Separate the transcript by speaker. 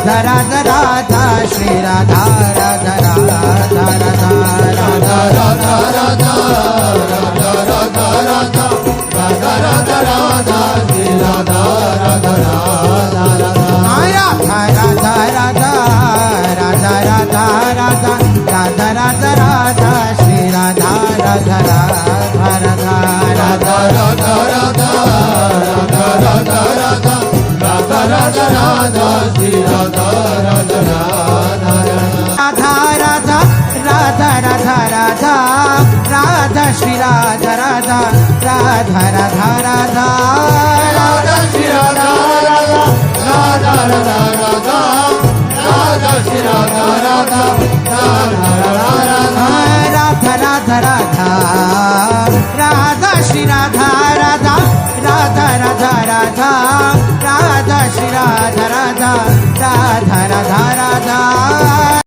Speaker 1: Radha Radha Radha Shri Radha Radha Radha Radha Radha Radha Radha Radha Radha Radha Radha Radha Radha Shri Radha Radha Radha Radha Radha Radha Radha Radha Radha Radha Radha Radha Shri Radha Radha Radha Radha Radha Radha Radha Radha Radha Radha Radha Radha Radha Shri Radha Radha Radha Radha Radha Radha Radha Radha Radha Shri Radha Radha Radha Radha Radha Radha Shri Radha Radha Radha Radha Radha Radha Shri Radha Radha Radha Radha Radha Radha Radha Shri Radha Radha Radha Radha Radha